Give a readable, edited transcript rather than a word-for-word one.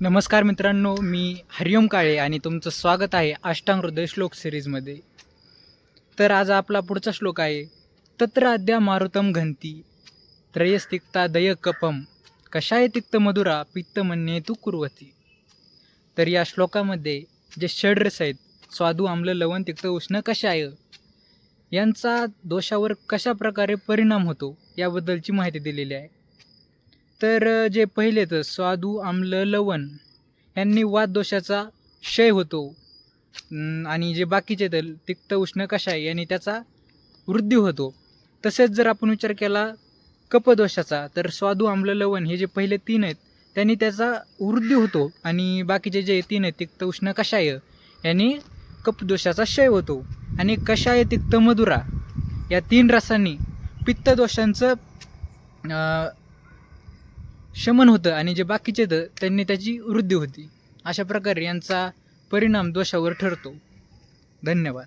नमस्कार मित्रांनो, मी हरिओम काळे आणि तुमचं स्वागत आहे अष्टांग हृदय श्लोक सिरीजमध्ये. तर आज आपला पुढचा श्लोक आहे. तत्र अद्या मारुतम घंती त्रयस्तिक्ता दय कपम कषाय तिक्त मधुरा पित्त म्हणणे तू कुर्वती. तर या श्लोकामध्ये जे षड्रस आहेत, स्वादू, आम्ल, लवण, तिक्त, उष्ण, कषाय, यांचा दोषावर कशा प्रकारे परिणाम होतो याबद्दलची माहिती दिलेली आहे. तर जे पहिले तर स्वादू, आम्ल, लवण यांनी वातदोषाचा क्षय होतो आणि जे बाकीचे तर तिक्त, उष्ण, कषाय यांनी त्याचा वृद्धी होतो. तसेच जर आपण विचार केला कपदोषाचा, तर स्वादू, आम्ल, लवण हे जे पहिले तीन आहेत त्यांनी त्याचा वृद्धी होतो आणि बाकीचे जे तीन आहेत तिक्त, उष्ण, कषाय यांनी कपदोषाचा क्षय होतो. आणि कषाय, तिक्त, मधुरा या तीन रसांनी पित्तदोषांचं शमन होतं आणि जे बाकीचे त्यांनी त्याची वृद्धी होती. अशा प्रकारे यांचा परिणाम दोषावर ठरतो. धन्यवाद.